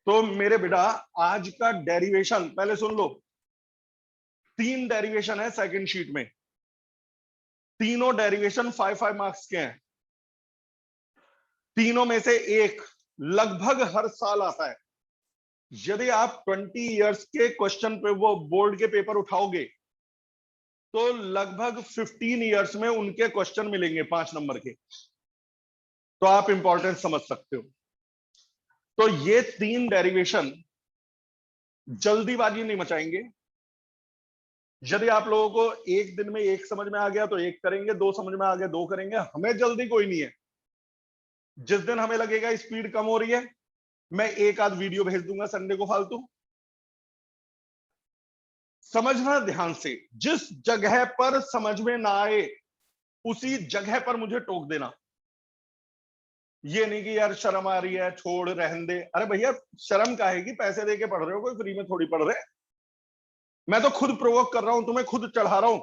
तो मेरे बेटा आज का डेरिवेशन पहले सुन लो। 3 डेरिवेशन है सेकंड शीट में, तीनों डेरिवेशन 5-5 मार्क्स के हैं। तीनों में से एक लगभग हर साल आता है। यदि आप 20 इयर्स के क्वेश्चन पे वो बोर्ड के पेपर उठाओगे तो लगभग 15 इयर्स में उनके क्वेश्चन मिलेंगे 5 नंबर के। तो आप इंपॉर्टेंस समझ सकते हो। तो ये 3 डेरिवेशन जल्दीबाजी नहीं मचाएंगे। यदि आप लोगों को एक दिन में एक समझ में आ गया तो एक करेंगे, 2 समझ में आ गया 2 करेंगे। हमें जल्दी कोई नहीं है। जिस दिन हमें लगेगा स्पीड कम हो रही है, मैं एक आध वीडियो भेज दूंगा संडे को फालतू। समझना ध्यान से, जिस जगह पर समझ में ना आए उसी जगह पर मुझे टोक देना। ये नहीं कि यार शर्म आ रही है छोड़ रहन दे। अरे भैया शर्म का है कि पैसे देके पढ़ रहे हो, कोई फ्री में थोड़ी पढ़ रहे। मैं तो खुद प्रोवोक कर रहा हूं, तुम्हें खुद चढ़ा रहा हूं।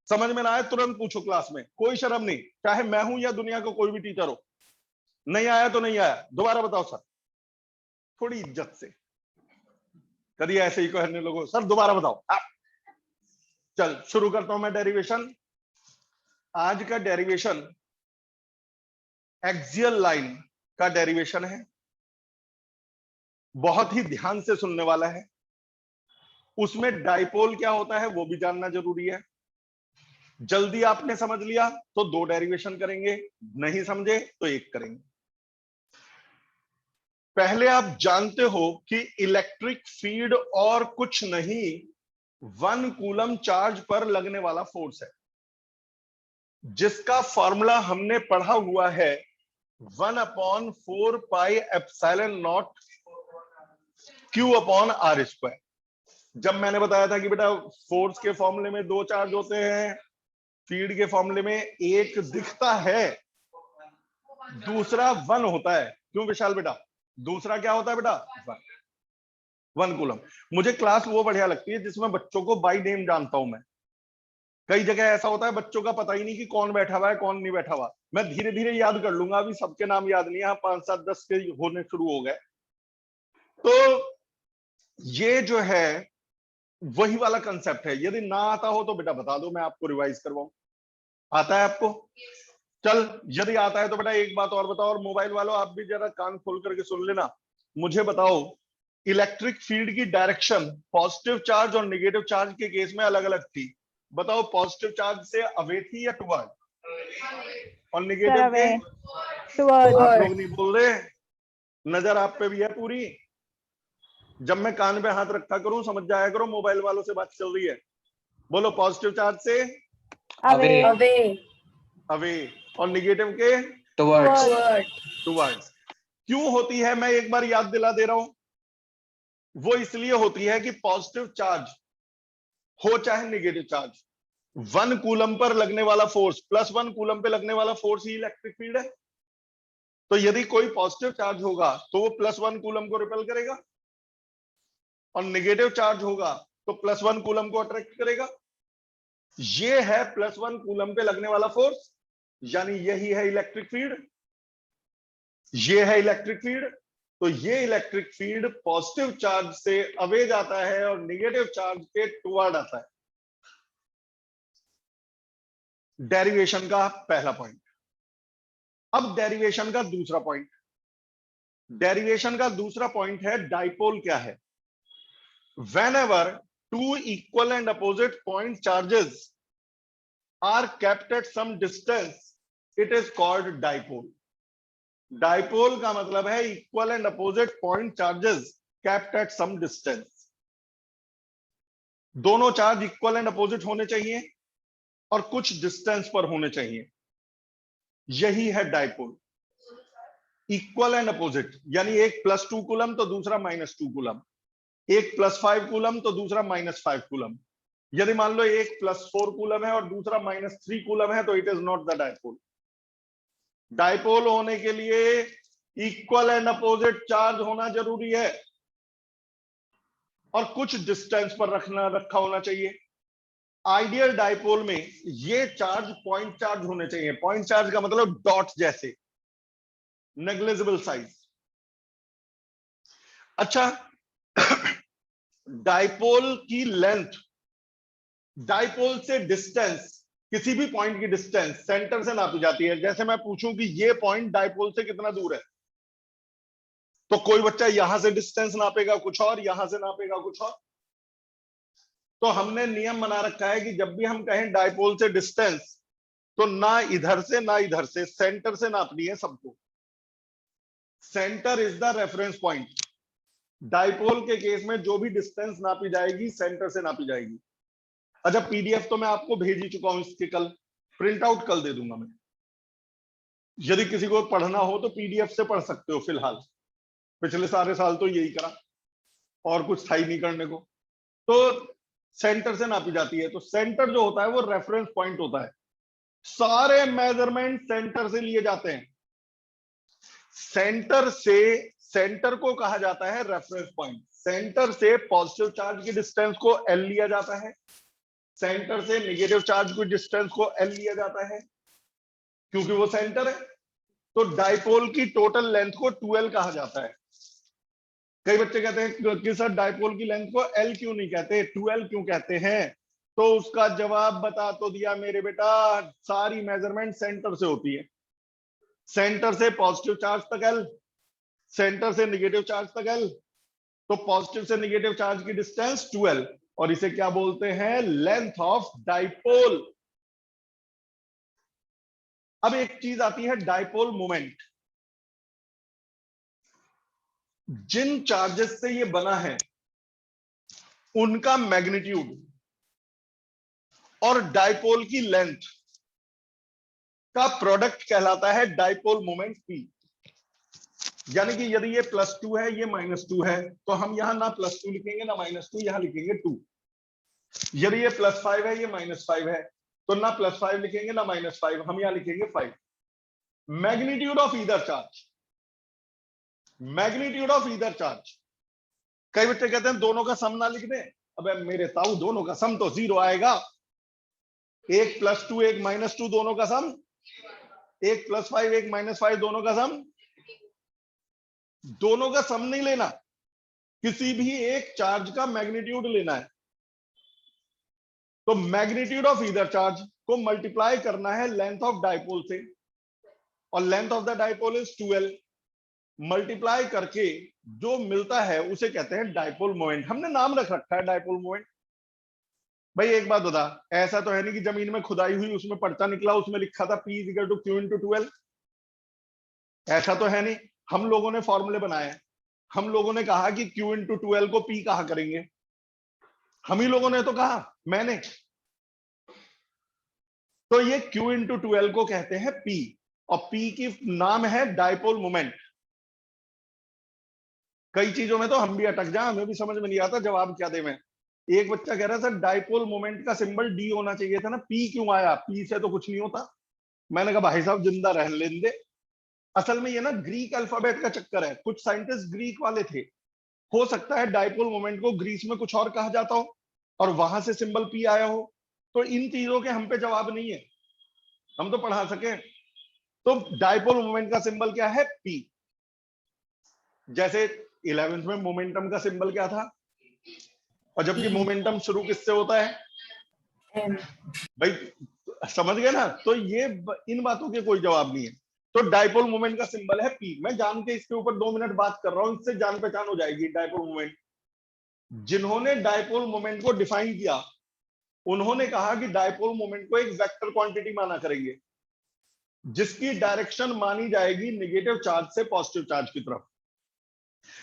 समझ में ना आए तुरंत पूछो क्लास में, कोई शर्म नहीं, चाहे मैं हूं या दुनिया का कोई भी टीचर हो। नहीं आया तो नहीं आया, दोबारा बताओ सर, थोड़ी इज्जत से। कभी ऐसे ही कहने लोगों सर दोबारा बताओ। चल शुरू करता हूं मैं डेरिवेशन। आज का डेरिवेशन एक्सियल लाइन का डेरिवेशन है। बहुत ही ध्यान से सुनने वाला है। उसमें डाइपोल क्या होता है वो भी जानना जरूरी है। जल्दी आपने समझ लिया तो 2 डेरिवेशन करेंगे, नहीं समझे तो 1 करेंगे। पहले आप जानते हो कि इलेक्ट्रिक फील्ड और कुछ नहीं 1 कूलम चार्ज पर लगने वाला फोर्स है, जिसका फॉर्मूला हमने पढ़ा हुआ है 1/4 पाई एप्सिलॉन नॉट Q/R²। जब मैंने बताया था कि बेटा फोर्स के फॉर्मूले में 2 चार्ज होते हैं, फील्ड के फॉर्मूले में एक दिखता है, दूसरा 1 होता है। क्यों विशाल बेटा? दूसरा क्या होता है बेटा? 1 कूलम। मुझे क्लास वो बढ़िया लगती है जिसमें बच्चों को बाय नेम जानता हूं मैं। कई जगह ऐसा होता है बच्चों का पता ही नहीं कि कौन बैठा हुआ है कौन नहीं बैठा हुआ। मैं धीरे धीरे याद कर लूंगा, अभी सबके नाम याद नहीं है, 5, 7, 10 के होने शुरू हो गए। तो ये जो है वही वाला कंसेप्ट है। यदि ना आता हो तो बेटा बता दो, मैं आपको रिवाइज करवाऊं। आता है आपको? चल यदि आता है तो बेटा एक बात और बताओ, और मोबाइल वालों आप भी जरा कान खोल करके सुन लेना। मुझे बताओ इलेक्ट्रिक फील्ड की डायरेक्शन पॉजिटिव चार्ज और नेगेटिव चार्ज के केस में अलग अलग थी। बताओ पॉजिटिव चार्ज से अवे थी या टुवर्ड, और नेगेटिव के? आप लोग नहीं बोल रहे, नजर आप पे भी है पूरी। जब मैं कान पे हाथ रखा करूं समझ जाया करो मोबाइल वालों से बात चल रही है। बोलो पॉजिटिव चार्ज से अवे अवे, और नेगेटिव के टुवर्ड्स। क्यों होती है मैं एक बार याद दिला दे रहा हूं। वो इसलिए होती है कि पॉजिटिव चार्ज हो चाहे नेगेटिव चार्ज, 1 कूलम पर लगने वाला फोर्स प्लस 1 कूलम पे लगने वाला फोर्स ही इलेक्ट्रिक फील्ड है। तो यदि कोई पॉजिटिव चार्ज होगा तो वो +1 कूलम को रिपेल करेगा, और नेगेटिव चार्ज होगा तो +1 कूलम को अट्रैक्ट करेगा। ये है +1 कूलम पे लगने वाला फोर्स, यानी यही है इलेक्ट्रिक फील्ड। ये है इलेक्ट्रिक फील्ड। तो ये इलेक्ट्रिक फील्ड पॉजिटिव चार्ज से अवे जाता है और नेगेटिव चार्ज के टुवर्ड आता है। डेरिवेशन का पहला पॉइंट। अब डेरिवेशन का दूसरा पॉइंट। डेरिवेशन का दूसरा पॉइंट है डाइपोल क्या है। whenever 2 equal and opposite point charges are kept at some distance, it is called dipole. Dipole का मतलब है equal and opposite point charges kept at some distance. दोनों चार्ज इक्वल एंड अपोजिट होने चाहिए और कुछ डिस्टेंस पर होने चाहिए, यही है डाइपोल। इक्वल एंड अपोजिट यानी एक +2 कूलम तो दूसरा -2 कूलम, एक +5 कूलम तो दूसरा -5 कूलम। यदि मान लो एक +4 कूलम है और दूसरा -3 कूलम है तो it is not the dipole. Dipole होने के लिए इक्वल एंड अपोजिट चार्ज होना जरूरी है और कुछ डिस्टेंस पर रखा होना चाहिए। आइडियल डाइपोल में ये चार्ज पॉइंट चार्ज होने चाहिए। पॉइंट चार्ज का मतलब डॉट जैसे, नेग्लिजिबल साइज। अच्छा, डाइपोल की लेंथ, डाइपोल से डिस्टेंस, किसी भी पॉइंट की डिस्टेंस सेंटर से नापी जाती है। जैसे मैं पूछूं कि ये पॉइंट डाइपोल से कितना दूर है, तो कोई बच्चा यहां से डिस्टेंस नापेगा कुछ और, यहां से नापेगा कुछ और। तो हमने नियम बना रखा है कि जब भी हम कहें डाइपोल से डिस्टेंस, तो ना इधर से ना इधर से, सेंटर से नापनी है सबको। Centre is the reference point. Dipole के केस में जो भी डिस्टेंस नापी जाएगी सेंटर से नापी जाएगी। अच्छा, पीडीएफ तो मैं आपको भेज ही चुका हूं इसके, कल प्रिंट आउट कल दे दूंगा मैं। यदि किसी को पढ़ना हो तो पीडीएफ से पढ़ सकते हो। फिलहाल पिछले सारे साल तो यही करा, और कुछ था ही नहीं करने को। तो सेंटर से नापी जाती है। तो सेंटर जो होता है वो रेफरेंस पॉइंट होता है। सारे मेजरमेंट सेंटर से लिए जाते हैं। सेंटर से, सेंटर को कहा जाता है रेफरेंस पॉइंट। सेंटर से पॉजिटिव चार्ज की डिस्टेंस को एल लिया जाता है, सेंटर से नेगेटिव चार्ज की डिस्टेंस को एल लिया जाता है, क्योंकि वो सेंटर है। तो डाइपोल की टोटल लेंथ को 2l कहा जाता है। कई बच्चे कहते हैं कि सर डाइपोल की लेंथ को एल क्यों नहीं कहते, 2l क्यों कहते हैं? तो उसका जवाब बता तो दिया मेरे बेटा, सारी मेजरमेंट सेंटर से होती है। सेंटर से पॉजिटिव चार्ज तक एल, सेंटर से नेगेटिव चार्ज तक एल। तो पॉजिटिव से नेगेटिव चार्ज की डिस्टेंस 2l, और इसे क्या बोलते हैं? Length of dipole. अब एक चीज आती है डाइपोल मोमेंट। जिन चार्जेस से ये बना है उनका मैग्नीट्यूड और डाइपोल की लेंथ का प्रोडक्ट कहलाता है डाइपोल मोमेंट पी। यानी कि यदि ये +2 है, ये -2 है, तो हम यहां ना +2 लिखेंगे ना -2, यहां लिखेंगे 2। यदि ये +5 है, ये -5 है, तो ना +5 लिखेंगे ना -5, हम यहां लिखेंगे 5। Magnitude of either charge, magnitude of either charge. कई बच्चे कहते हैं दोनों का सम ना लिख दें। अबे मेरे ताऊ, दोनों का सम तो 0 आएगा। एक +2 एक -2 दोनों का सम, एक +5 एक -5 दोनों का सम। दोनों का सम नहीं लेना, किसी भी एक चार्ज का मैग्नीट्यूड लेना है। तो मैग्नीट्यूड ऑफ ईदर चार्ज को मल्टीप्लाई करना है लेंथ ऑफ डाइपोल से, और length of the dipole is 2l। Multiply करके जो मिलता है उसे कहते हैं डाइपोल मोमेंट। हमने नाम रख रखा है डाइपोल मोमेंट। भाई एक बात बता, ऐसा तो है नहीं कि जमीन में खुदाई हुई उसमें पर्चा निकला उसमें लिखा था P = Q × 2l। ऐसा तो है नहीं। हम लोगों ने फॉर्मूले बनाए, हम लोगों ने कहा कि Q × 2l को P कहा करेंगे। हम ही लोगों ने तो कहा, मैंने। तो ये Q × 2l को कहते हैं P, और P की नाम है डाइपोल मोमेंट। कई चीजों में तो हम भी अटक जाए, हमें भी समझ में नहीं आता जवाब क्या दे। मैं, एक बच्चा कह रहा सर डाइपोल मोमेंट का सिंबल D होना चाहिए था ना, P क्यों आया? P से तो कुछ नहीं होता। मैंने कहा भाई साहब जिंदा रहने लेने दे। असल में ये ना ग्रीक अल्फाबेट का चक्कर है। कुछ साइंटिस्ट ग्रीक वाले थे, हो सकता है डाइपोल मोमेंट को ग्रीस में कुछ और कहा जाता हो और वहां से सिंबल P आया हो। तो इन चीजों के हम पे जवाब नहीं है, हम तो पढ़ा सके। तो डाइपोल मोमेंट का सिंबल क्या है? P। जैसे 11th में मोमेंटम का सिंबल क्या था? और जबकि मोमेंटम शुरू किससे होता है? भाई समझ गए ना? तो ये इन बातों के कोई जवाब नहीं है। तो डाइपोल मोमेंट का सिंबल है P। मैं जान के इसके ऊपर 2 मिनट बात कर रहा हूं, इससे जान पहचान हो जाएगी डाइपोल मोमेंट। जिन्होंने डाइपोल मोमेंट को डिफाइन किया उन्होंने कहा कि डाइपोल मोमेंट को एक वेक्टर क्वांटिटी माना करेंगे जिसकी डायरेक्शन मानी जाएगी नेगेटिव चार्ज से पॉजिटिव चार्ज की तरफ।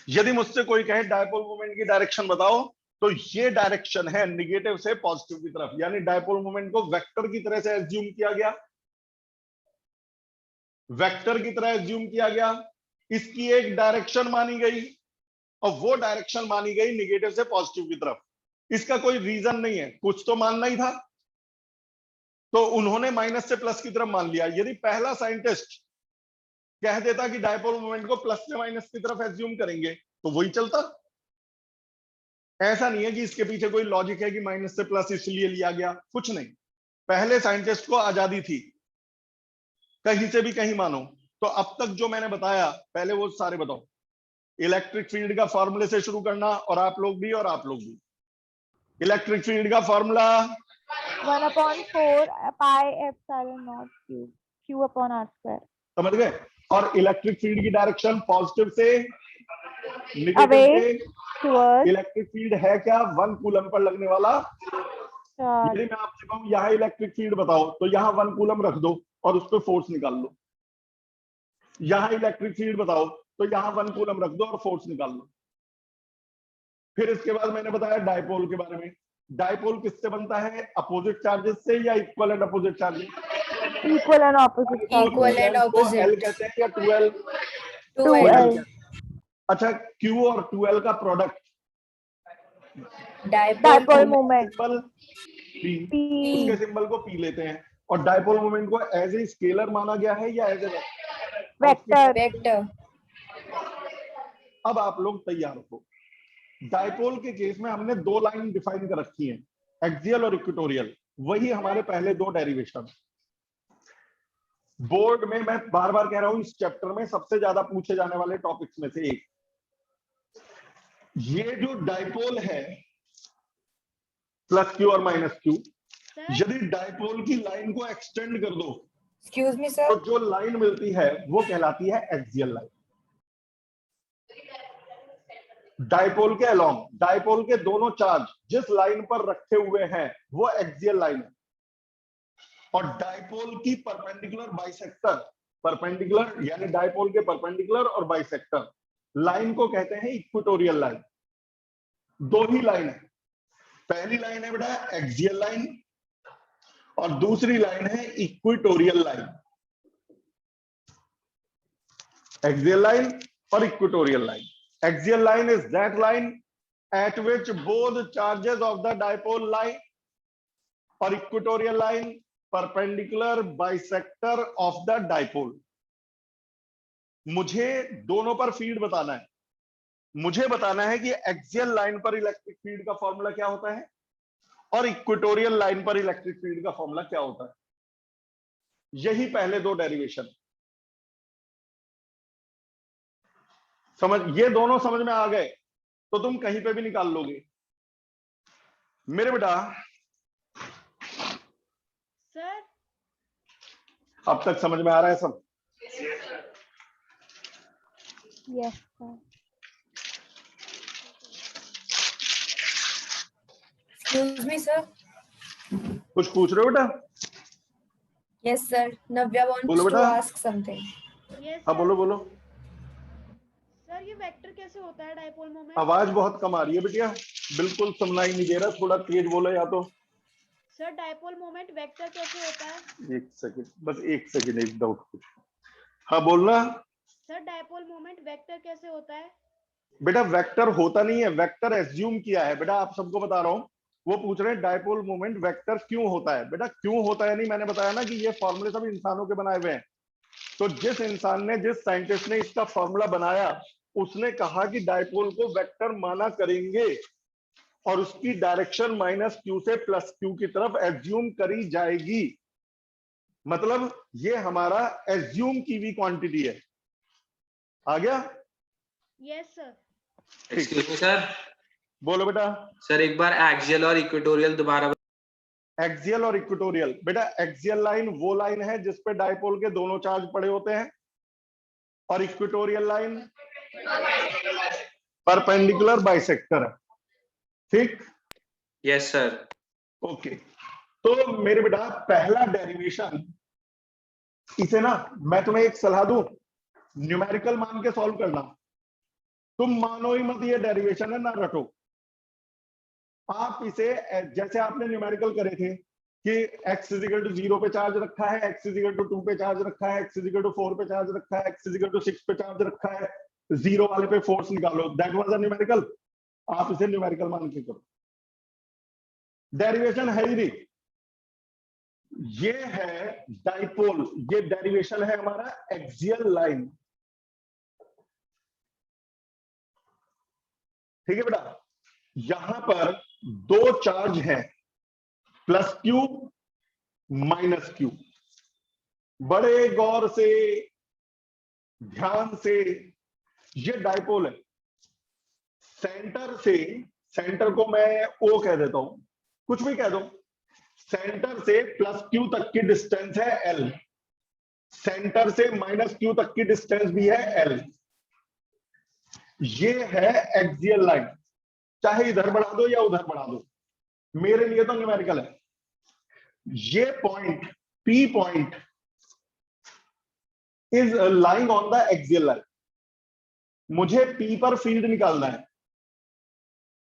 यदि मुझसे कोई कहे डाइपोल मोमेंट की डायरेक्शन बताओ, तो ये डायरेक्शन है नेगेटिव से पॉजिटिव की तरफ। यानी डाइपोल मोमेंट को वेक्टर की तरह से एज्यूम किया गया, वेक्टर की तरह एज्यूम किया गया। इसकी एक डायरेक्शन मानी गई, और वो डायरेक्शन मानी गई नेगेटिव से पॉजिटिव की तरफ। इसका कोई रीजन नहीं है, कुछ तो मानना ही था, तो उन्होंने माइनस से प्लस की तरफ मान लिया। यदि पहला साइंटिस्ट कह देता कि डाइपोल मोमेंट को प्लस से माइनस की तरफ एज्यूम करेंगे, तो वही चलता। ऐसा नहीं है कि इसके पीछे कोई लॉजिक है कि माइनस से प्लस इसलिए लिया गया, कुछ नहीं। पहले साइंटिस्ट को आजादी थी, कहीं से भी कहीं मानो। तो अब तक जो मैंने बताया, पहले वो सारे बताओ। इलेक्ट्रिक फील्ड का फॉर्मूले से शुरू करना, और आप लोग भी और आप लोग भी। इलेक्ट्रिक फील्ड का formula 1/4 pi epsilon naught q upon r square। समझ गए? और इलेक्ट्रिक फील्ड की डायरेक्शन पॉजिटिव से नेगेटिव Away से towards इलेक्ट्रिक फील्ड है क्या? 1 कूलम पर लगने वाला। charge। यदि मैं आपसे कहूं यहाँ इलेक्ट्रिक फील्ड बताओ, तो यहाँ 1 कूलम रख दो और उस पर फोर्स निकाल लो। यहाँ इलेक्ट्रिक फील्ड बताओ, तो यहाँ 1 कूलम रख दो और फोर्स निकाल लो। फिर इसके बाद मैंने बताया डायपोल के बारे में। डायपोल किससे बनता है? अपोजिट चार्जेस से या equal and opposite charges? Equal and opposite charges। Equal and को opposite। L कहते हैं या 2L? 2L। अच्छा, Q और 2L का product Dipole moment symbol P, P। उसके सिंबल को P लेते हैं। और डायपोल मोमेंट को एज ए स्केलर माना गया है या एज ए वेक्टर। वेक्टर। अब आप लोग तैयार हो। डायपोल के केस में हमने 2 लाइन डिफाइन कर रखी हैं, एक्सियल और इक्वेटोरियल। वही हमारे पहले 2 डेरिवेशन। बोर्ड में मैं बार बार कह रहा हूं, इस चैप्टर में सबसे ज्यादा पूछे जाने वाले टॉपिक्स में से एक ये जो डायपोल है प्लस क्यू और माइनस क्यू, यदि डायपोल की लाइन को एक्सटेंड कर दो, एक्सक्यूज मी सर, तो जो लाइन मिलती है वो कहलाती है एक्सियल लाइन। डायपोल के अलोंग, डायपोल के दोनों चार्ज जिस लाइन पर रखे हुए हैं वो एक्सियल लाइन है। और डायपोल की परपेंडिकुलर बाइसेक्टर, परपेंडिकुलर यानी डायपोल के परपेंडिकुलर और बाइसेक्टर लाइन को कहते हैं इक्वेटोरियल लाइन। 2 ही लाइन है। पहली लाइन है बेटा एक्सियल लाइन और दूसरी लाइन है इक्वेटोरियल लाइन। एक्सियल लाइन और equatorial line. Axial line is that line at which both charges of the dipole lie, or equatorial line perpendicular bisector of the dipole। मुझे दोनों पर field बताना है। मुझे बताना है कि एक्सियल लाइन पर इलेक्ट्रिक फील्ड का फॉर्मूला क्या होता है और इक्वेटोरियल लाइन पर इलेक्ट्रिक फील्ड का फॉर्मूला क्या होता है। यही पहले 2 डेरिवेशन। समझ, ये दोनों समझ में आ गए तो तुम कहीं पे भी निकाल लोगे। मेरे बेटा सर अब तक समझ में आ रहा है सब? Yes sir। Excuse me sir. कुछ पूछ रहे हो बेटा? यस सर, नव्या बोलो वांट्स टू बेटा। Ask something. यस हाँ बोलो बोलो। सर, ये वेक्टर कैसे होता है डायपोल मोमेंट? आवाज बहुत कम आ रही है बिटिया, बिल्कुल सुनना ही नहीं दे रहा। थोड़ा तेज बोलो या तो। सर, डायपोल मोमेंट वेक्टर कैसे होता है? एक सेकंड, बस एक सेकंड, एक डाउट कुछ। हाँ बोलना। सर, डायपोल मोमेंट वेक्टर कैसे होता है? बेटा वेक्टर होता नहीं है, वेक्टर एज्यूम किया है। बेटा आप सबको बता रहा हूँ, वो पूछ रहे हैं डायपोल मोमेंट वेक्टर क्यों होता है। बेटा क्यों होता है नहीं, मैंने बताया ना कि ये फॉर्मूले सब इंसानों के बनाए हुए हैं। तो जिस इंसान ने, जिस साइंटिस्ट ने इसका फॉर्मूला बनाया, उसने कहा कि डायपोल को वेक्टर माना करेंगे और उसकी डायरेक्शन माइनस क्यू से प्लस क्यू की तरफ एज्यूम करी जाएगी। मतलब ये हमारा एज्यूम की हुई क्वांटिटी है। आ गया? Yes sir. Excuse me sir. बोलो बेटा। सर एक बार एक्सियल और इक्वेटोरियल दोबारा। एक्सियल और इक्वेटोरियल, बेटा एक्सियल लाइन वो लाइन है जिस पे डायपोल के दोनों चार्ज पड़े होते हैं, और इक्वेटोरियल लाइन परपेंडिकुलर बाइसेक्टर है। ठीक? Yes sir. ओके। तो मेरे बेटा पहला डेरिवेशन, इसे ना मैं तुम्हें एक सलाह दूं, न्यूमेरिकल मान के सॉल्व करना। तुम मानो ही मत ये डेरिवेशन है ना रटो। आप इसे जैसे आपने न्यूमेरिकल करे थे कि x = 0 पे चार्ज रखा है, x = 2 पे चार्ज रखा है, x = 4 पे चार्ज रखा है, x = 6 पे चार्ज रखा है, 0 वाले पे फोर्स निकालो। That was a numerical. आप इसे न्यूमेरिकल मान के करो। डेरिवेशन है ही नहीं, ये है डाइपोल। ये डेरिवेशन है हमारा एक्सियल लाइन। ठीक है बेटा? यहां पर 2 चार्ज हैं, प्लस क्यू माइनस क्यू। बड़े गौर से, ध्यान से, ये डाइपोल है। सेंटर को मैं ओ कह देता हूं, कुछ भी कह दो, सेंटर से प्लस क्यू तक की डिस्टेंस है एल, सेंटर से माइनस क्यू तक की डिस्टेंस भी है एल। ये है एक्सियल लाइन, चाहे इधर बढ़ा दो या उधर बढ़ा दो, मेरे लिए तो न्यूमेरिकल है। ये point P point is lying on the axial line. मुझे पी पर फील्ड निकालना है।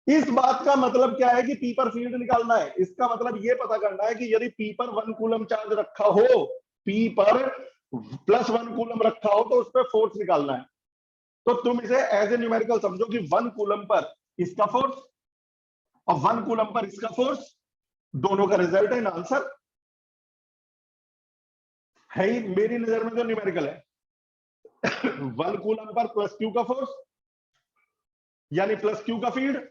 इस बात का मतलब क्या है कि पी पर फील्ड निकालना है? इसका मतलब ये पता करना है कि यदि पी पर 1 कूलम चार्ज रखा हो, पी पर +1 कूलम रखा हो, तो उस पर फोर्स निकालना है। तो तुम इसे एज ए न्यूमेरिकल समझो कि 1 कूलम पर इसका फोर्स और 1 कूलम पर इसका फोर्स, दोनों का रिजल्ट है आंसर है ही। मेरी नजर में तो न्यूमेरिकल है। 1 कूलम पर प्लस क्यू का फोर्स यानी प्लस क्यू का फील्ड,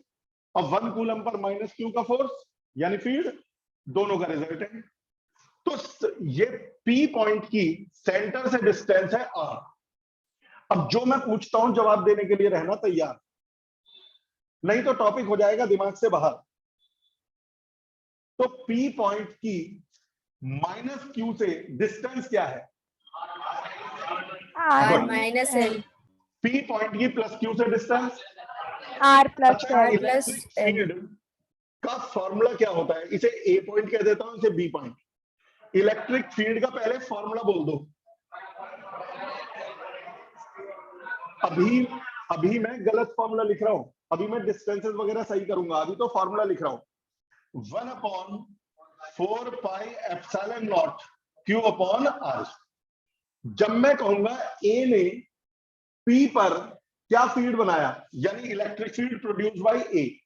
और 1 कूलम पर माइनस क्यू का फोर्स यानी फील्ड, दोनों का रिजल्ट है। तो ये पी पॉइंट की सेंटर से डिस्टेंस है आर। अब जो मैं पूछता हूं जवाब देने के लिए रहना तैयार, नहीं तो टॉपिक हो जाएगा दिमाग से बाहर। तो पी पॉइंट की माइनस क्यू से डिस्टेंस क्या है? R R minus L. P point की प्लस क्यू से डिस्टेंस। R plus अच्छा, L. इलेक्ट्रिक फील्ड का फॉर्मूला क्या होता है? इसे ए पॉइंट कह देता हूं, इसे बी पॉइंट। इलेक्ट्रिक फील्ड का पहले फॉर्मूला बोल दो। अभी मैं गलत फॉर्मूला लिख रहा हूं, अभी मैं डिस्टेंसेस वगैरह सही करूंगा, अभी तो फॉर्मूला लिख रहा हूं। 1/4πε0 Q अपॉन R। जब मैं कहूंगा ए ने पी पर क्या फील्ड बनाया, यानी इलेक्ट्रिक फील्ड प्रोड्यूस बाय ए,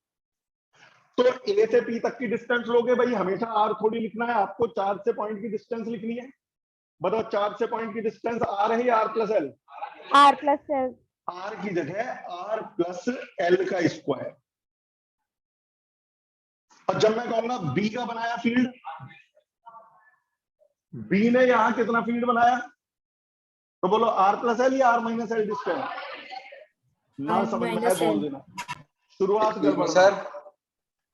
तो ए से पी तक की डिस्टेंस लोगे भाई, हमेशा आर थोड़ी लिखना है आपको, चार्ज से पॉइंट की डिस्टेंस लिखनी है। बताओ चार्ज से पॉइंट की डिस्टेंस आर है या R plus L? R plus L. R की जगह आर प्लस एल का स्क्वायर। और जब मैं कहूंगा बी का बनाया फील्ड, बी ने यहां कितना फील्ड बनाया, तो बोलो आर प्लस एल या आर माइनस एल डिस्टेंस? ना R समझ में आए minus बोल L. देना, शुरुआत गड़बड़। सर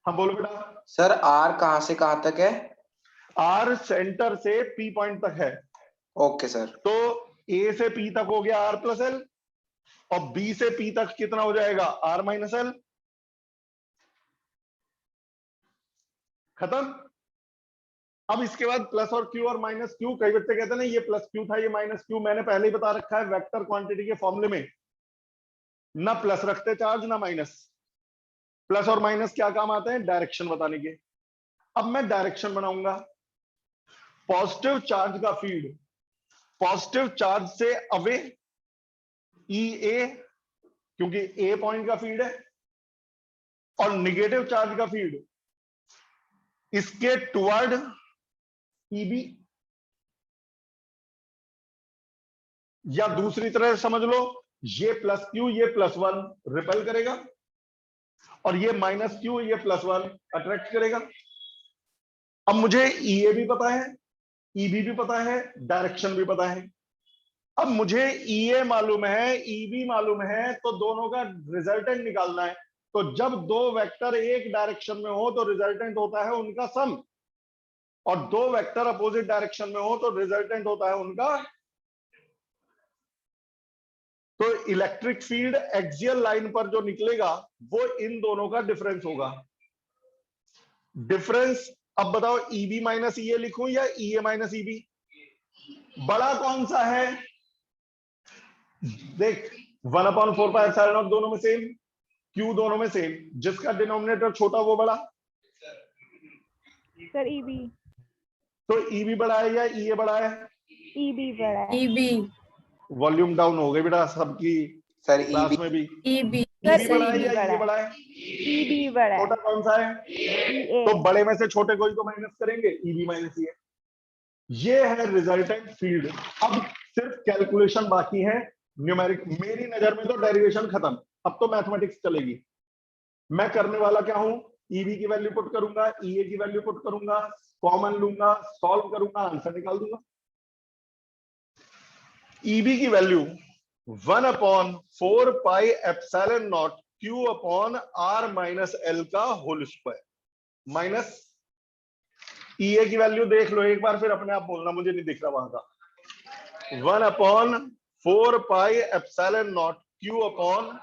हाँ बोलो बेटा। सर आर कहां से कहां तक है? आर सेंटर से पी पॉइंट तक है। Okay sir. तो ए से पी तक हो गया आर प्लस एल, और बी से पी तक कितना हो जाएगा? R minus L. खत्म। अब इसके बाद प्लस और क्यू और माइनस क्यू, कई बच्चे कहते हैं ना ये प्लस क्यू था ये माइनस क्यू, मैंने पहले ही बता रखा है वेक्टर क्वांटिटी के फॉर्मूले में ना प्लस रखते चार्ज ना माइनस। प्लस और माइनस क्या काम आते हैं? डायरेक्शन बताने के। अब मैं डायरेक्शन बनाऊंगा। पॉजिटिव चार्ज का फील्ड पॉजिटिव चार्ज से अवे ई ए, क्योंकि ए पॉइंट का फील्ड है, और निगेटिव चार्ज का फील्ड इसके टुवर्ड ईबी, या दूसरी तरह समझ लो ये प्लस क्यू ये +1 रिपेल करेगा, और ये माइनस क्यू ये +1 अट्रैक्ट करेगा। अब मुझे ईए भी पता है, ईबी भी पता है, डायरेक्शन भी पता है। अब मुझे ईए मालूम है, ईबी मालूम है, तो दोनों का रिजल्टेंट निकालना है। तो जब दो वेक्टर एक डायरेक्शन में हो तो रिजल्टेंट होता है उनका सम, और दो वेक्टर अपोजिट डायरेक्शन में हो तो रिजल्टेंट होता है उनका। तो इलेक्ट्रिक फील्ड एक्सियल लाइन पर जो निकलेगा वो इन दोनों का डिफरेंस होगा। डिफरेंस, अब बताओ ईबी माइनस ईए लिखूं या ईए माइनस ईबी? बड़ा कौन सा है? देख 1/4πε0 दोनों में सेम, क्यू दोनों में सेम, जिसका डिनोमिनेटर छोटा वो बड़ा। Sir, EB. तो ईबी बड़ा है या ईए बड़ा है? EB बड़ा है. EB. वॉल्यूम डाउन हो गई बेटा सबकी सर क्लास ईबी। में भी। EB. Sir, ईबी बड़ा है EB या ईए बड़ा बड़ा है. है? EB बड़ा है. छोटा कौन सा है? EA. तो बड़े में से छोटे को ही तो माइनस करेंगे, ईबी माइनस ईए। ये है रिजल्टेंट फील्ड। अब सिर्फ कैलकुलेशन बाकी है, न्यूमेरिक। मेरी नजर में तो डेरिवेशन खत्म, अब तो मैथमेटिक्स चलेगी। मैं करने वाला क्या हूं? ईबी की वैल्यू पुट करूंगा, ईए की वैल्यू पुट करूंगा, कॉमन लूंगा, सॉल्व करूंगा, आंसर निकाल दूंगा। ईबी की value 1/4πε0 Q upon R minus L का होल स्क्वायर माइनस ई की वैल्यू देख लो एक बार, फिर अपने आप बोलना, मुझे नहीं दिख रहा वहां का। 1/4πε0 क्यू अपॉन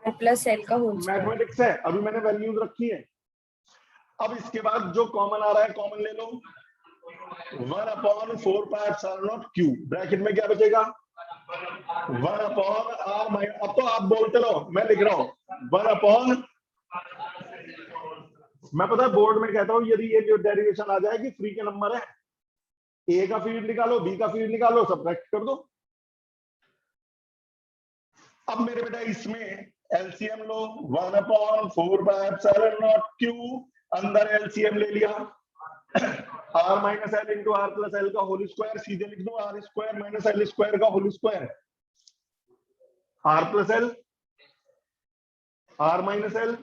प्लस एल का होल स्क्वायर। मैथमेटिक्स है, अभी मैंने वैल्यूज रखी है। अब इसके बाद जो कॉमन आ रहा है कॉमन ले लो। 1/4πε0 क्यू, ब्रैकेट में क्या बचेगा 1/r, अब तो आप बोलते रहो मैं लिख रहा हूं 1/, मैं पता है बोर्ड में कहता हूं यदि ये जो डेरिवेशन आ जाए कि फ्री के नंबर है, ए का फील्ड निकालो, बी का फील्ड निकालो, सब्ट्रैक्ट कर दो। अब मेरे बेटा इसमें एलसीएम लो, 1/4πε0 क्यू, अंदर एलसीएम ले लिया, R minus L into R plus L का होल स्क्वायर, सीधे लिख दो R square minus L square का whole square, R plus L, R minus L,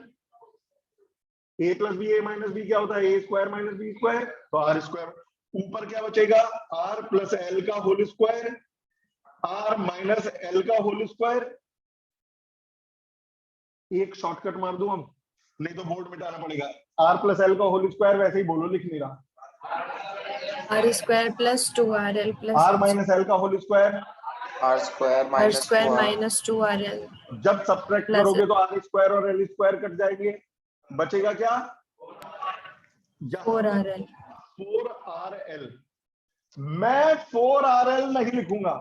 A plus B, A minus B क्या होता है A square minus B square, तो R square. ऊपर क्या बचेगा आर प्लस एल का whole square, R minus L का होल स्क्वायर। एक शॉर्टकट मार दूं हम, नहीं तो बोर्ड मिटाना पड़ेगा। आर प्लस एल का होल स्क्वायर वैसे ही बोलो, लिख नहीं रहा। R square plus 2rl plus R minus L का whole square, R square minus 2rl। जब सब्ट्रैक्ट प्लस करोगे तो आर स्क्वायर और एल स्क्वायर कट जाएंगे, बचेगा क्या 4rl। 4rl। मैं 4rl नहीं लिखूंगा।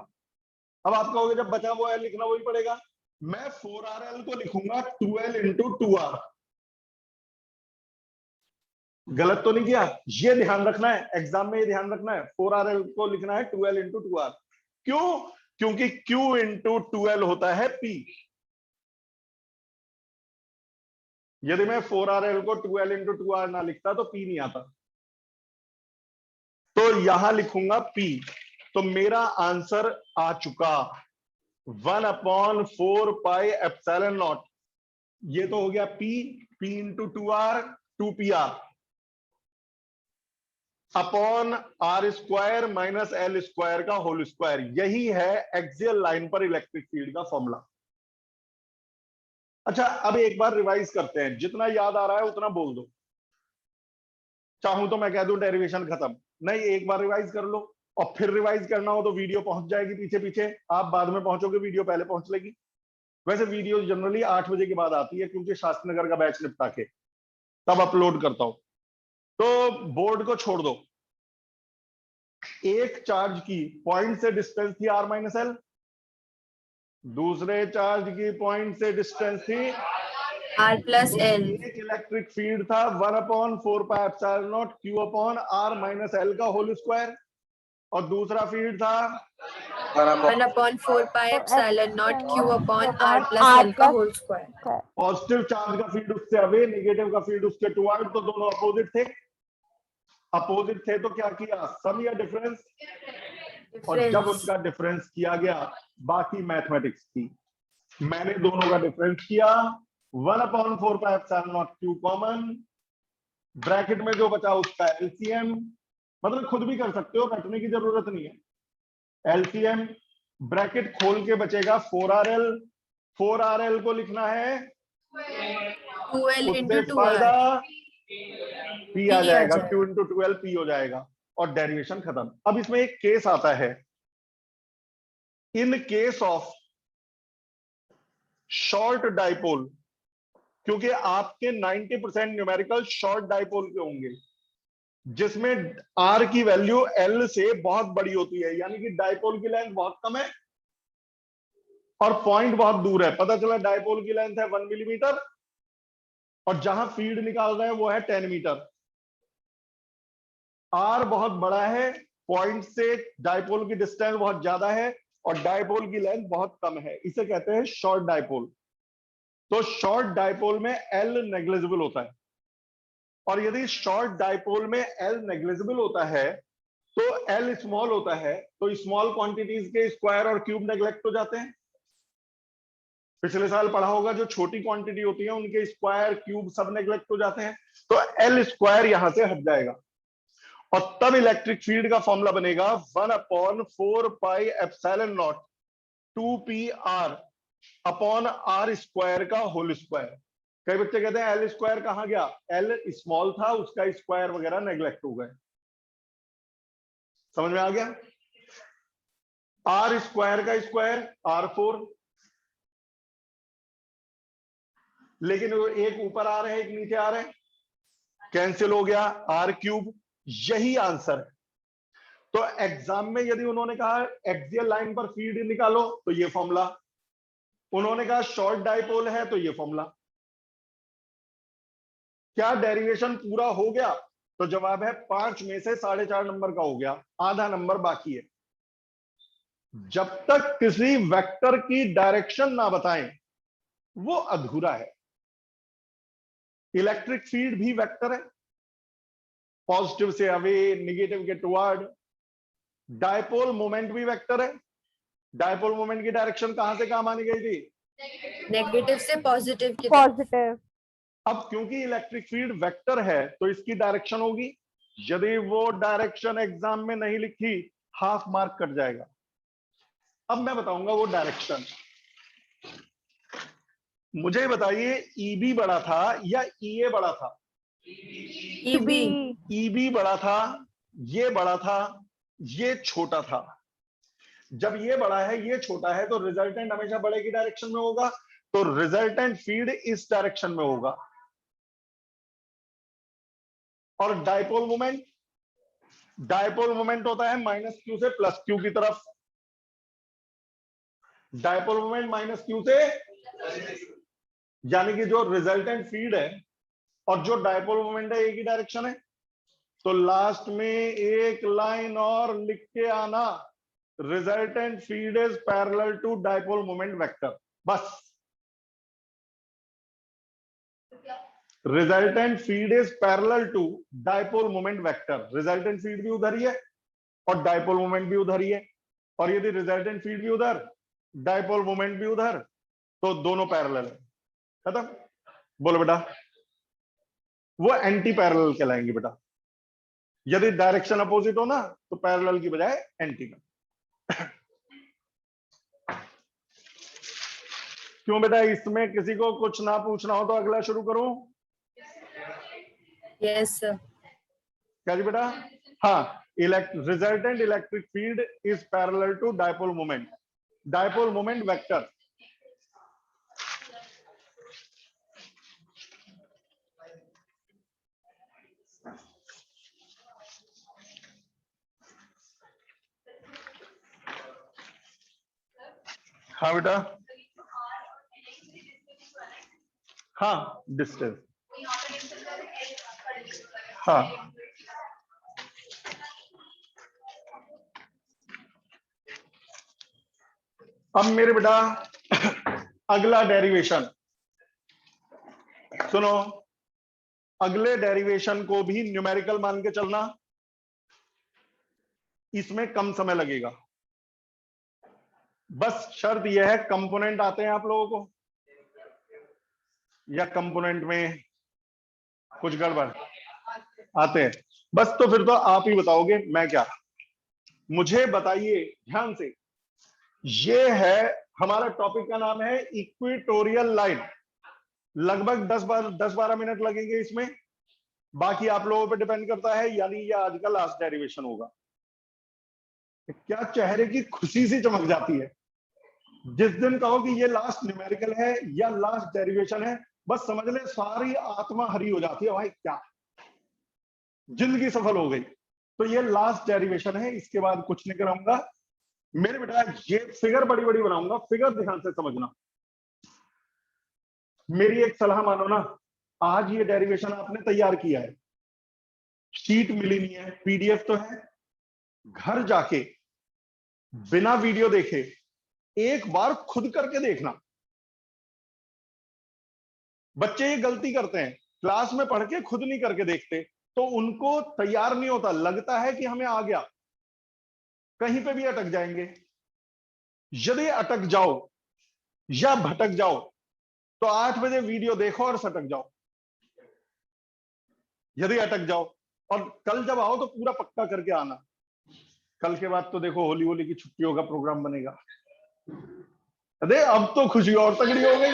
अब आप कहोगे जब बचा वो एल लिखना वही पड़ेगा, मैं 4rl को लिखूंगा 12 इंटू 2r। गलत तो नहीं किया, ये ध्यान रखना है, एग्जाम में ये ध्यान रखना है, 4rl को लिखना है 12 इंटू 2r। क्यों? क्योंकि q इंटू 12 होता है p। यदि मैं 4rl को 12 इंटू 2r ना लिखता तो p नहीं आता, तो यहां लिखूंगा p। तो मेरा आंसर आ चुका 1/4πε0। ये तो हो गया p into 2r 2pr upon R square minus L square का होल स्क्वायर। यही है एक्सियल लाइन पर इलेक्ट्रिक फील्ड का फॉर्मूला। अच्छा अब एक बार रिवाइज करते हैं, जितना याद आ रहा है उतना बोल दो, चाहूं तो मैं कह दूं डेरिवेशन खत्म, नहीं एक बार रिवाइज कर लो, और फिर रिवाइज करना हो तो वीडियो पहुंच जाएगी पीछे पीछे, आप बाद में पहुंचोगे वीडियो पहले पहुंच लेगी। वैसे वीडियो जनरली 8 बजे के बाद आती है, क्योंकि शास्त्री नगर का बैच निपटा के तब अपलोड करता हूं। तो बोर्ड को छोड़ दो, एक चार्ज की पॉइंट से डिस्टेंस थी r माइनस एल, दूसरे चार्ज की पॉइंट से डिस्टेंस थी r प्लस एल। एक इलेक्ट्रिक फील्ड था 1/4πε0 q upon r minus L का होल स्क्वायर, और दूसरा फील्ड था 1/4πε0 q upon r plus L का होल स्क्वायर। पॉजिटिव चार्ज का फील्ड उससे अवे, नेगेटिव का फील्ड उसके टुवर्ड, तो दोनों अपोजिट थे। अपोजिट थे तो क्या किया, सम या डिफरेंस, और जब उनका डिफरेंस किया गया बाकी मैथमेटिक्स थी। मैंने दोनों का डिफरेंस किया, 1/4πε0 q कॉमन, ब्रैकेट में जो बचा उसका एलसीएम, मतलब खुद भी कर सकते हो, रटने की जरूरत नहीं है। एलसीएम ब्रैकेट खोल के बचेगा 4rl, 4rl को लिखना है 2l इंटू उससे 2r। फायदा p आ जाएगा, जाएगा। q इंटू 12 p हो जाएगा, और डेरिवेशन खत्म। अब इसमें एक केस आता है, in case of short dipole, क्योंकि आपके 90% न्यूमेरिकल शॉर्ट डाइपोल के होंगे, जिसमें r की वैल्यू l से बहुत बड़ी होती है, यानी कि डाइपोल की लेंथ बहुत कम है और पॉइंट बहुत दूर है। पता चला डाइपोल की लेंथ है 1 मिलीमीटर और जहां फील्ड निकाल रहे हैं वो है 10 मीटर। r बहुत बड़ा है, पॉइंट से डाइपोल की डिस्टेंस बहुत ज्यादा है, और डाइपोल की लेंथ बहुत कम है, इसे कहते हैं शॉर्ट डाइपोल। तो शॉर्ट डाइपोल में L नेग्लिजिबल होता है, और यदि शॉर्ट डाइपोल में L नेग्लिजिबल होता है तो L स्मॉल होता है, तो स्मॉल क्वांटिटीज के स्क्वायर और क्यूब नेग्लेक्ट हो जाते हैं। पिछले साल पढ़ा होगा, जो छोटी क्वांटिटी होती है उनके स्क्वायर क्यूब सब नेग्लेक्ट हो जाते हैं, तो L स्क्वायर यहां से हट जाएगा, और तब इलेक्ट्रिक फील्ड का फॉर्मूला बनेगा 1/4πε0 2pr, अपॉन आर स्क्वायर का होल स्क्वायर। कई बच्चे कहते हैं एल स्क्वायर कहां गया, एल स्मॉल था, उसका स्क्वायर वगैरह नेग्लेक्ट हो गए। समझ में आ गया? आर स्क्वायर का स्क्वायर R4, लेकिन एक ऊपर आ रहे हैं, एक नीचे आ रहे हैं, कैंसिल हो गया, R3। यही आंसर है। तो एग्जाम में यदि उन्होंने कहा एक्सियल लाइन पर फील्ड निकालो तो ये फॉर्मूला, उन्होंने कहा शॉर्ट डाइपोल है तो ये फॉर्मूला। क्या डेरिवेशन पूरा हो गया? तो जवाब है 5 में से 4.5 नंबर का हो गया, आधा नंबर बाकी है। जब तक किसी वेक्टर की डायरेक्शन ना बताएं वो अधूरा है। इलेक्ट्रिक फील्ड भी वेक्टर है, पॉजिटिव से अवे, नेगेटिव के टुवर्ड। डायपोल मोमेंट भी वेक्टर है। डायपोल मोमेंट की डायरेक्शन कहां से कहां मानी गई थी? नेगेटिव से पॉजिटिव की तरफ। पॉजिटिव। अब क्योंकि इलेक्ट्रिक फील्ड वेक्टर है तो इसकी डायरेक्शन होगी। यदि वो डायरेक्शन एग्जाम में नहीं लिखी, हाफ मार्क कट जाएगा। अब मैं बताऊंगा वो डायरेक्शन। मुझे बताइए ईबी बड़ा था या ईए बड़ा था? ईबी। ईबी बड़ा था, ये बड़ा था, ये छोटा था। जब ये बड़ा है ये छोटा है तो रिजल्टेंट हमेशा बड़े की डायरेक्शन में होगा, तो रिजल्टेंट फील्ड इस डायरेक्शन में होगा। और डायपोल मोमेंट, डायपोल मोमेंट होता है -q से +q की तरफ। डायपोल मोमेंट -q से, यानी कि जो रिजल्टेंट फील्ड है और जो डायपोल मोमेंट है एक ही डायरेक्शन है। तो लास्ट में एक लाइन और लिख के आना, resultant field is parallel to dipole moment vector. बस, resultant field is parallel to dipole moment vector. Resultant field भी उधर ही है और डायपोल मोमेंट भी उधर ही है, और यदि रिजल्टेंट फील्ड भी उधर, डायपोल मोमेंट भी उधर, तो दोनों पैरेलल है। खत्म। बोलो बेटा, वो एंटी पैरेलल कहलाएंगे बेटा। यदि डायरेक्शन अपोजिट हो ना तो पैरेलल की बजाय एंटी का। क्यों बेटा, इसमें किसी को कुछ ना पूछना हो तो अगला शुरू करूं? Yes sir. क्या जी बेटा? हाँ, resultant electric field is parallel to dipole moment, dipole moment vector. हाँ बेटा, हाँ डिस्टेंस, हाँ अब मेरे बेटा अगला डेरिवेशन सुनो। अगले डेरिवेशन को भी न्यूमेरिकल मान के चलना, इसमें कम समय लगेगा। बस शर्त यह है, कंपोनेंट आते हैं आप लोगों को या कंपोनेंट में कुछ गड़बड़ आते हैं? बस तो फिर तो आप ही बताओगे, मैं क्या। मुझे बताइए ध्यान से, ये है हमारा टॉपिक का नाम है इक्वेटोरियल लाइन। लगभग 10-12 मिनट लगेंगे इसमें, बाकी आप लोगों पे डिपेंड करता है। यानी ये आज का लास्ट डेरिवेशन होगा। क्या चेहरे की खुशी सी चमक जाती है जिस दिन कहो कि ये लास्ट न्यूमेरिकल है या लास्ट डेरिवेशन है, बस समझ ले सारी आत्मा हरी हो जाती है। भाई क्या जिंदगी सफल हो गई। तो ये लास्ट डेरिवेशन है, इसके बाद कुछ नहीं कराऊंगा मेरे बेटा। ये फिगर बड़ी बड़ी बनाऊंगा, फिगर ध्यान से समझना। मेरी एक सलाह मानो ना, आज ये डेरिवेशन आपने तैयार किया है, शीट मिली नहीं है, पीडीएफ तो है, घर जाके बिना वीडियो देखे एक बार खुद करके देखना। बच्चे ये गलती करते हैं, क्लास में पढ़ के खुद नहीं करके देखते, तो उनको तैयार नहीं होता, लगता है कि हमें आ गया, कहीं पे भी अटक जाएंगे। यदि अटक जाओ या भटक जाओ तो 8 बजे वीडियो देखो और सटक जाओ। यदि अटक जाओ, और कल जब आओ तो पूरा पक्का करके आना। कल के बाद तो देखो होली होली की छुट्टियों का प्रोग्राम बनेगा, अरे अब तो खुशी और तगड़ी हो गई।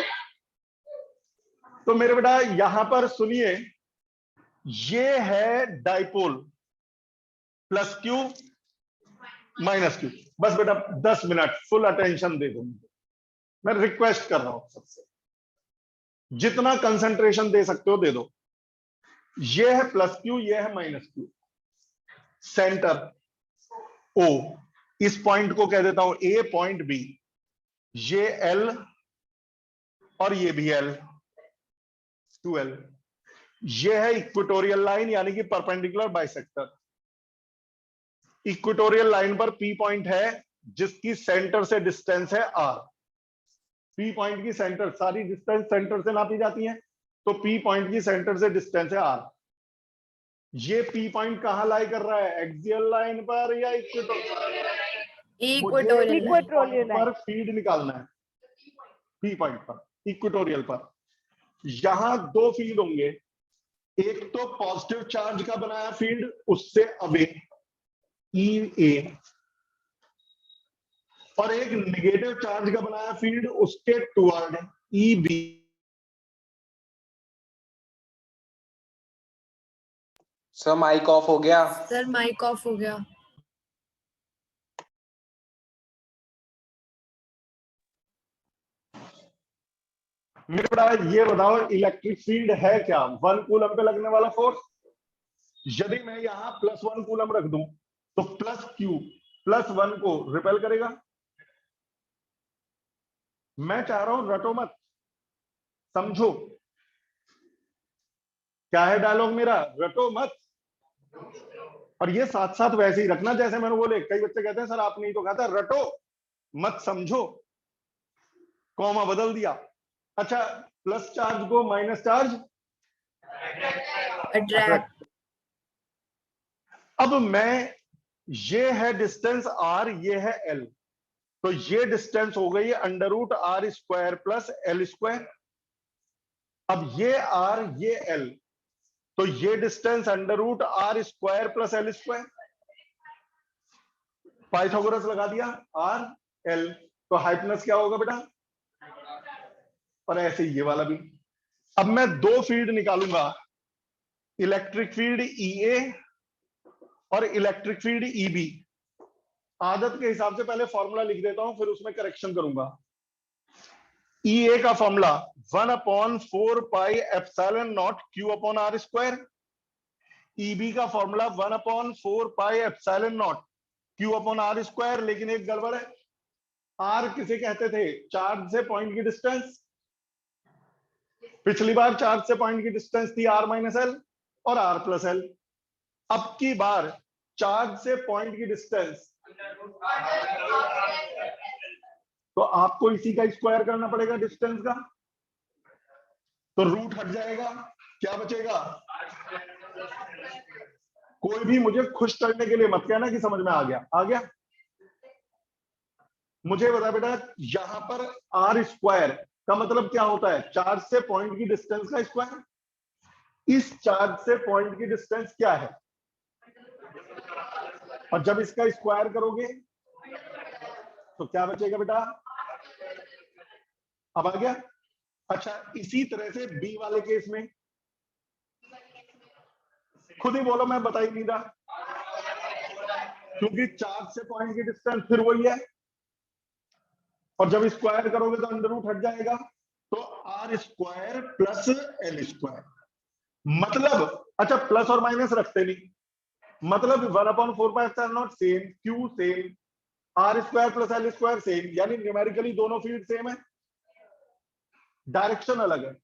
तो मेरे बेटा यहां पर सुनिए, ये है dipole, plus Q minus Q. बस बेटा 10 मिनट फुल अटेंशन दे दो मुझे, मैं रिक्वेस्ट कर रहा हूं सबसे, जितना कंसंट्रेशन दे सकते हो दे दो। ये है प्लस क्यू, ये है माइनस क्यू। सेंटर ओ, इस पॉइंट को कह देता हूं ए, पॉइंट बी, ये एल और ये भी एल, 2L। ये है इक्वेटोरियल लाइन यानी कि परपेंडिकुलर बाइसेक्टर। इक्वेटोरियल लाइन पर पी पॉइंट है जिसकी सेंटर से डिस्टेंस है आर। पी पॉइंट की सेंटर, सारी डिस्टेंस सेंटर से नापी जाती है, तो पी पॉइंट की सेंटर से डिस्टेंस है आर। ये पी पॉइंट कहां लाई कर रहा है, एक्सियल लाइन पर या इक्वेटोरियल इक्वेटोरियल पर फीड निकालना है, पी पॉइंट पर, इक्वेटोरियल पर। यहां दो फील्ड होंगे, एक तो पॉजिटिव चार्ज का बनाया फील्ड उससे अवे ई ए, और एक नेगेटिव चार्ज का बनाया फील्ड उसके toward E B. Sir mike off हो गया। सर माइक ऑफ हो गया। मेरे बेटा ये बताओ इलेक्ट्रिक फील्ड है क्या, 1 कूलम पे लगने वाला फोर्स। यदि मैं यहां +1 कूलम रख दूं तो प्लस क्यू +1 को रिपेल करेगा। मैं चाह रहा हूं रटो मत, समझो क्या है डायलॉग मेरा, रटो मत। और ये साथ साथ वैसे ही रखना जैसे मैंने बोले। कई बच्चे कहते हैं सर आपने ही तो कहा था रटो मत समझो, कॉमा बदल दिया। अच्छा, प्लस चार्ज को माइनस चार्ज अट्रैक्ट। अब मैं, ये है डिस्टेंस r, ये है l, तो ये डिस्टेंस हो गई √r² प्लस l²। अब ये r ये l, तो ये distance √r² plus l²। Pythagoras लगा दिया, r l, तो हाइपोटेनस क्या होगा बेटा, और ऐसे ये वाला भी। अब मैं दो फील्ड निकालूंगा, इलेक्ट्रिक फील्ड EA और इलेक्ट्रिक फील्ड EB। आदत के हिसाब से पहले फॉर्मूला लिख देता हूं, फिर उसमें करेक्शन करूंगा। EA का formula 1/4 pi epsilon not Q/r²। EB का formula 1/4 pi epsilon not Q/r²। लेकिन एक गड़बड़ है, R किसे कहते थे, चार्ज से पॉइंट की डिस्टेंस। पिछली बार चार्ज से पॉइंट की डिस्टेंस थी r - l और r + l। अब की बार चार्ज से पॉइंट की डिस्टेंस, तो आपको इसी का स्क्वायर करना पड़ेगा डिस्टेंस का, तो रूट हट जाएगा, क्या बचेगा। कोई भी मुझे खुश करने के लिए मत कहना कि समझ में आ गया, आ गया। मुझे बता बेटा, यहां पर r² का मतलब क्या होता है, चार्ज से पॉइंट की डिस्टेंस का स्क्वायर। इस चार्ज से पॉइंट की डिस्टेंस क्या है, और जब इसका स्क्वायर करोगे तो क्या बचेगा बेटा, अब आ गया। अच्छा, इसी तरह से बी वाले केस में, खुद ही बोलो, मैं बता ही नहीं रहा, क्योंकि चार्ज से पॉइंट की डिस्टेंस फिर वही है, और जब स्क्वायर करोगे तो अंडर रूट हट जाएगा, तो r² प्लस l²। मतलब, अच्छा प्लस और माइनस रखते नहीं, मतलब 1/4 pi epsilon not same, Q same, r² plus l² same, यानी न्यूमेरिकली दोनों फील्ड सेम है, डायरेक्शन अलग है।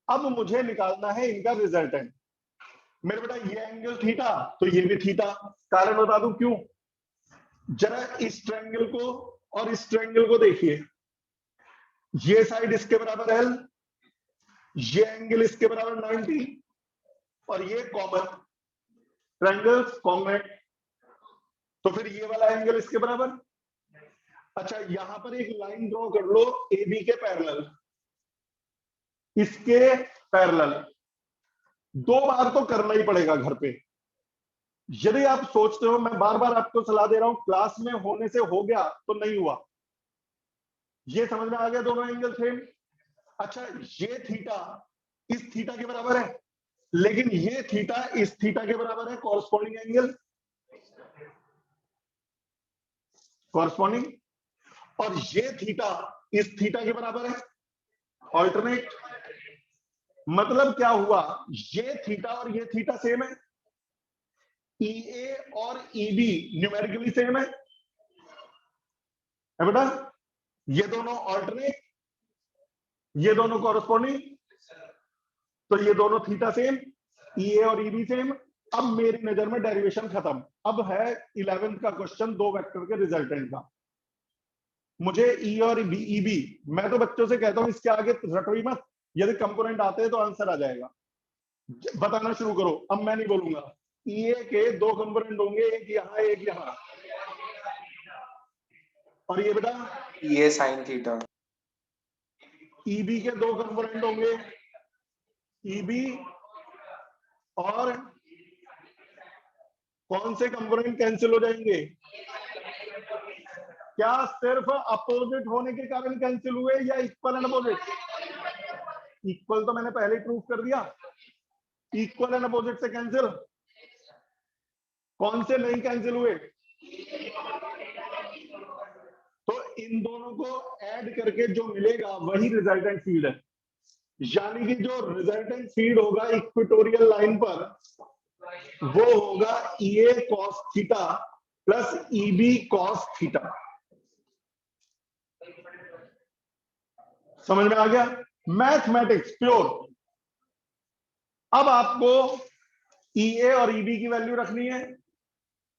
अब मुझे निकालना है इनका रिजल्टेंट। मेरे बेटा ये एंगल थीटा, तो ये भी थीटा। कारण बता दूं क्यों, जरा इस ट्रायंगल को और इस ट्रायंगल को देखिए, ये साइड इसके बराबर L, ये एंगल इसके बराबर 90, और ये कॉमन, ट्रायंगल्स कॉन्ग्रुएंट, तो फिर ये वाला एंगल इसके बराबर। अच्छा, यहां पर एक लाइन ड्रॉ कर लो AB के पैरेलल, इसके पैरेलल। दो बार तो करना ही पड़ेगा घर पे। यदि आप सोचते हो, मैं बार बार आपको सलाह दे रहा हूं, क्लास में होने से हो गया तो नहीं हुआ। ये समझ में आ गया दोनों एंगल सेम। अच्छा ये थीटा इस थीटा के बराबर है, लेकिन ये थीटा इस थीटा के बराबर है, कॉरस्पॉन्डिंग एंगल कॉरस्पॉन्डिंग, और ये थीटा इस थीटा के बराबर है, ऑल्टरनेट। मतलब क्या हुआ, ये थीटा और ये थीटा सेम है, EA और EB न्यूमेरिकली सेम है बेटा, ये दोनों ऑल्टरनेट, ये दोनों कॉरस्पॉन्डिंग, तो ये दोनों थीटा सेम, EA और EB सेम। अब मेरी नजर में डेरिवेशन खत्म। अब है 11th का क्वेश्चन, दो वेक्टर के रिजल्टेंट का। मुझे E और EB, मैं तो बच्चों से कहता हूं इसके आगे रटो ही मत, यदि कंपोनेंट आते हैं तो आंसर आ जाएगा। बताना शुरू करो, अब मैं नहीं बोलूंगा। EA के दो कंपोनेंट होंगे, एक यहाँ एक यहाँ, और ये बेटा ये साइन थीटा। EB के दो कंपोनेंट होंगे, EB और कौन से कंपोनेंट कैंसिल हो जाएंगे? क्या सिर्फ अपोजिट होने के कारण कैंसिल हुए या इक्वल एंड अपोजिट? इक्वल तो मैंने पहले ही प्रूफ कर दिया, इक्वल एंड अपोजिट से कैंसिल। कौन से नहीं कैंसिल हुए? तो इन दोनों को ऐड करके जो मिलेगा वही रिजल्टेंट फील्ड है, यानी कि जो रिजल्टेंट फील्ड होगा इक्वेटोरियल लाइन पर वो होगा EA cos theta plus EB cos theta. समझ में आ गया? Mathematics pure. अब आपको EA और EB की वैल्यू रखनी है,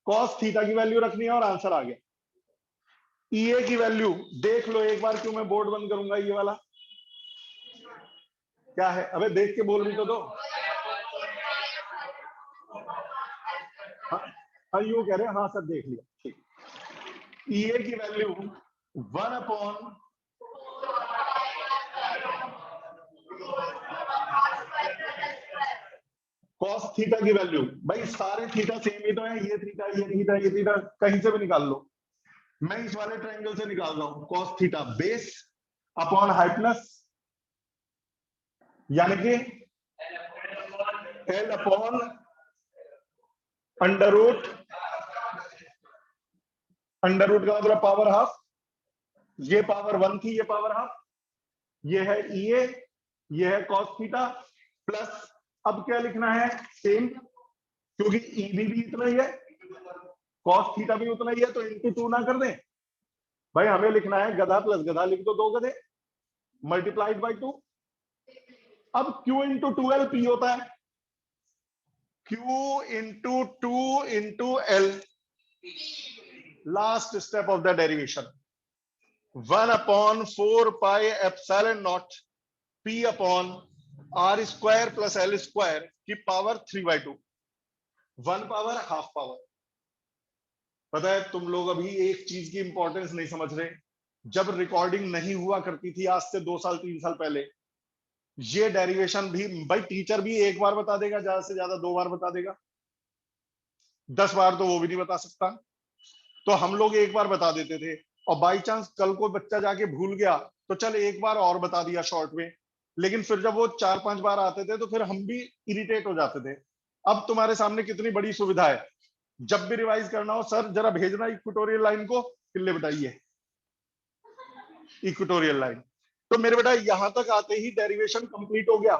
cos थीटा की वैल्यू रखनी है, और आंसर आ गया। EA की वैल्यू देख लो एक बार, क्यों मैं बोर्ड बंद करूंगा, ये वाला क्या है? अबे देख के बोल भी तो दो। हाँ यूं कह रहे हैं, हाँ सर देख लिया, ठीक। EA की वैल्यू 1/, cos थीटा की वैल्यू, भाई सारे थीटा सेम ही तो है, ये थीटा ये थीटा ये थीटा कहीं से भी निकाल लो। मैं इस वाले ट्रायंगल से निकाल रहा हूं, cos थीटा बेस अपॉन हाइपनस, यानी कि L अपॉन अंडर रूट का मतलब पावर हाफ, ये पावर 1 थी, ये पावर हाफ, ये है EA, ये है cos थीटा प्लस, अब क्या लिखना है? सेम, क्योंकि EB भी इतना ही है, cos थीटा भी उतना ही है, तो इनटू 2 ना कर दें भाई, हमें लिखना है गधा प्लस गधा, लिख दो, दो गधे मल्टीप्लाइड बाई 2। अब Q इंटू 2L P होता है, Q into 2 into L, last step of the derivation, 1/4 pi epsilon not P upon R square plus L square की पावर 3/2, 1 पावर हाफ पावर। पता है तुम लोग अभी एक चीज की इंपॉर्टेंस नहीं समझ रहे, जब रिकॉर्डिंग नहीं हुआ करती थी आज से 2 साल 3 साल पहले, ये डेरिवेशन भी भाई टीचर भी एक बार बता देगा, ज्यादा से ज्यादा 2 बार बता देगा, 10 बार तो वो भी नहीं बता सकता। तो हम लोग एक बार बता देते थे, और बाई चांस कल को बच्चा जाके भूल गया तो चल एक बार और बता दिया शॉर्ट में, लेकिन फिर जब वो 4-5 बार आते थे तो फिर हम भी इरिटेट हो जाते थे। अब तुम्हारे सामने कितनी बड़ी सुविधा है, जब भी रिवाइज करना हो सर जरा भेजना इक्वेटोरियल लाइन को, किल्ले बताइए इक्वेटोरियल लाइन। तो मेरे बेटा यहां तक आते ही डेरिवेशन कंप्लीट हो गया,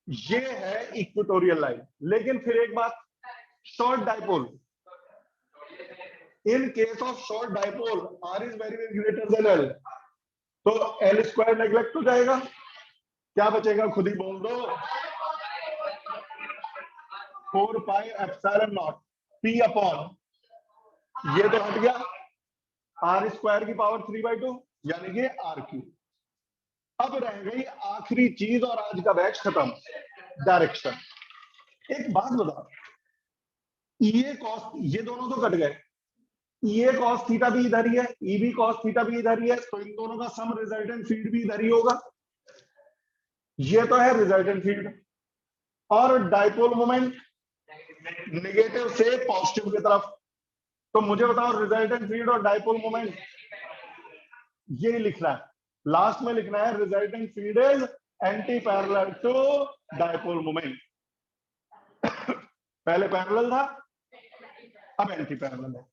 ये है इक्वेटोरियल लाइन। लेकिन फिर एक बात, short dipole, in case of short dipole R is very very greater than L, तो L स्क्वायर नेग्लेक्ट हो जाएगा, क्या बचेगा खुद ही बोल दो, 4 pi epsilon not P upon, ये तो हट गया, R स्क्वायर की पावर 3/2 यानी कि R3। अब रह गई आखिरी चीज और आज का बैच खत्म, डायरेक्शन। एक बात बता, EA cos, ये दोनों तो कट गए, EA cos थीटा भी इधर ही है, EB cos थीटा भी इधर ही है, तो इन दोनों का सम रिजल्टेंट फील्ड भी इधर ही होगा, ये तो है रिजल्टेंट फील्ड। और डाइपोल मोमेंट नेगेटिव से पॉजिटिव की तरफ, तो मुझे बताओ रिजल्टेंट फील्ड और डाइपोल मोमेंट ये लिखना है, लास्ट में लिखना है resultant field is anti parallel to dipole moment. पहले पैरेलल था, अब एंटी पैरेलल है।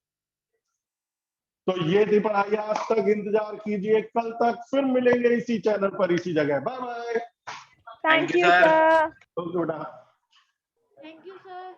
तो ये थी पढ़ाई आज तक, इंतजार कीजिए कल तक, फिर मिलेंगे इसी चैनल पर इसी जगह। Bye bye. Thank you, sir. Okay बेटा। Thank you sir.